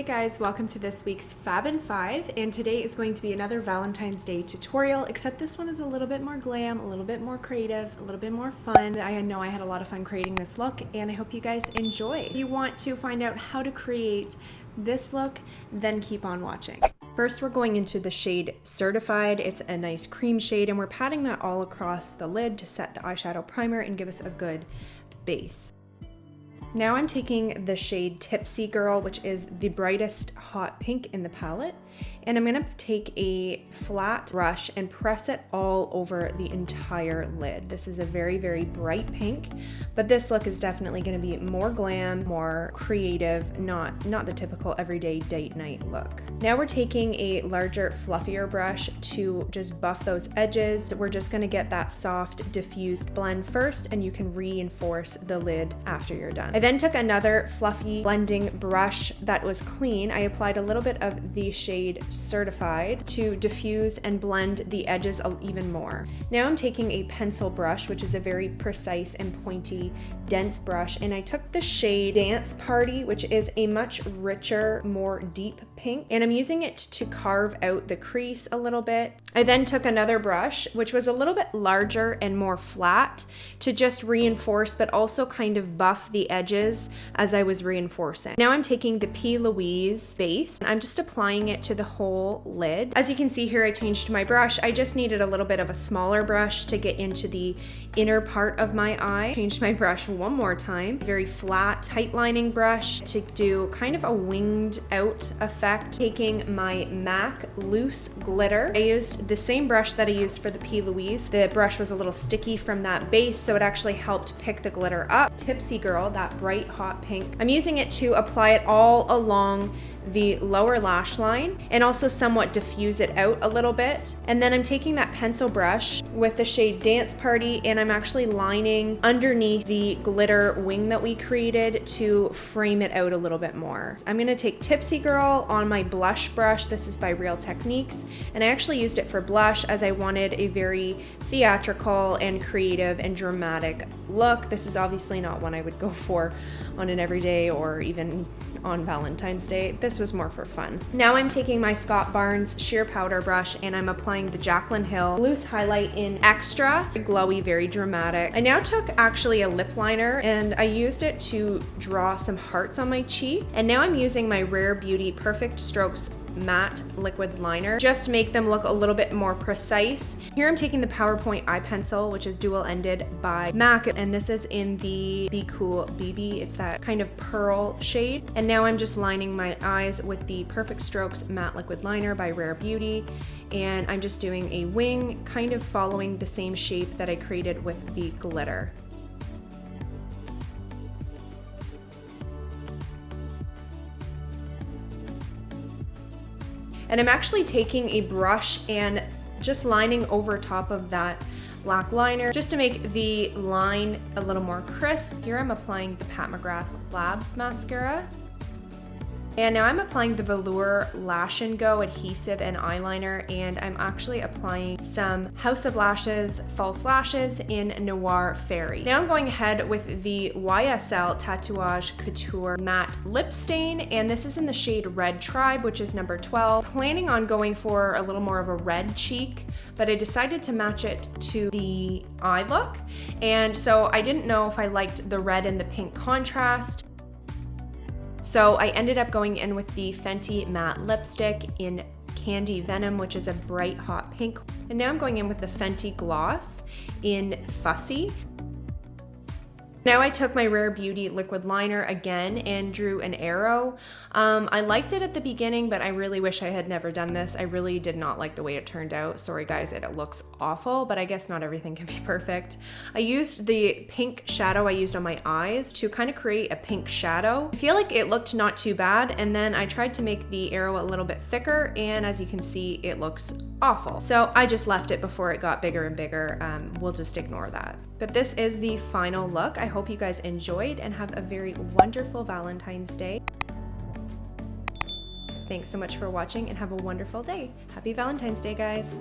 guys, welcome to this week's Fab in 5, and today is going to be another Valentine's Day tutorial, except this one is a little bit more glam, a little bit more creative, a little bit more fun. I know I had a lot of fun creating this look, and I hope you guys enjoy. If you want to find out how to create this look, then keep on watching. First, we're going into the shade Certified. It's a nice cream shade, and we're patting that all across the lid to set the eyeshadow primer and give us a good base. Now I'm taking the shade Tipsy Girl, which is the brightest hot pink in the palette, and I'm gonna take a flat brush and press it all over the entire lid. This is a very, very bright pink, but this look is definitely gonna be more glam, more creative, not the typical everyday date night look. Now we're taking a larger, fluffier brush to just buff those edges. We're just gonna get that soft, diffused blend first, and you can reinforce the lid after you're done. I then took another fluffy blending brush that was clean. I applied a little bit of the shade Certified to diffuse and blend the edges even more. Now I'm taking a pencil brush, which is a very precise and pointy, dense brush, and I took the shade Dance Party, which is a much richer, more deep pink, and I'm using it to carve out the crease a little bit. I then took another brush, which was a little bit larger and more flat, to just reinforce but also kind of buff the edges as I was reinforcing. Now I'm taking the P. Louise base, and I'm just applying it to the whole lid. As you can see here, I changed my brush. I just needed a little bit of a smaller brush to get into the inner part of my eye. Changed my brush one more time. Very flat, tight lining brush to do kind of a winged out effect. Taking my MAC loose glitter. I used the same brush that I used for the P. Louise. The brush was a little sticky from that base, so it actually helped pick the glitter up. Tipsy Girl, that bright hot pink. I'm using it to apply it all along the lower lash line and also somewhat diffuse it out a little bit. And then I'm taking that pencil brush with the shade Dance Party, and I'm actually lining underneath the glitter wing that we created to frame it out a little bit more. I'm gonna take Tipsy Girl on my blush brush. This is by Real Techniques, and I actually used it for blush as I wanted a very theatrical and creative and dramatic look. This is obviously not one I would go for on an everyday or even on Valentine's Day. This was more for fun. Now I'm taking my Scott Barnes sheer powder brush, and I'm applying the Jaclyn Hill loose highlight in Extra. Glowy, very dramatic. I now took actually a lip liner, and I used it to draw some hearts on my cheek. And now I'm using my Rare Beauty Perfect Strokes matte liquid liner just to make them look a little bit more precise. Here I'm taking the PowerPoint eye pencil, which is dual ended by MAC, and this is in the Be Cool BB. It's that kind of pearl shade. And now I'm just lining my eyes with the Perfect Strokes matte liquid liner by Rare Beauty, and I'm just doing a wing, kind of following the same shape that I created with the glitter. And I'm actually taking a brush and just lining over top of that black liner just to make the line a little more crisp. Here I'm applying the Pat McGrath Labs mascara. And now I'm applying the Velour Lash and Go adhesive and eyeliner, and I'm actually applying some House of Lashes false lashes in Noir Fairy. Now I'm going ahead with the YSL Tatouage Couture matte lip stain, and this is in the shade Red Tribe, which is number 12. Planning on going for a little more of a red cheek, but I decided to match it to the eye look, and so I didn't know if I liked the red and the pink contrast. So I ended up going in with the Fenty matte lipstick in Candy Venom, which is a bright hot pink. And now I'm going in with the Fenty gloss in Fussy. Now I took my Rare Beauty liquid liner again and drew an arrow. I liked it at the beginning, but I really wish I had never done this. I really did not like the way it turned out. Sorry guys, it looks awful, but I guess not everything can be perfect. I used the pink shadow I used on my eyes to kind of create a pink shadow. I feel like it looked not too bad, and then I tried to make the arrow a little bit thicker, and as you can see, it looks awful. So I just left it before it got bigger and bigger. We'll just ignore that. But this is the final look. I hope you guys enjoyed and have a very wonderful Valentine's Day. Thanks so much for watching and have a wonderful day. Happy Valentine's Day, guys.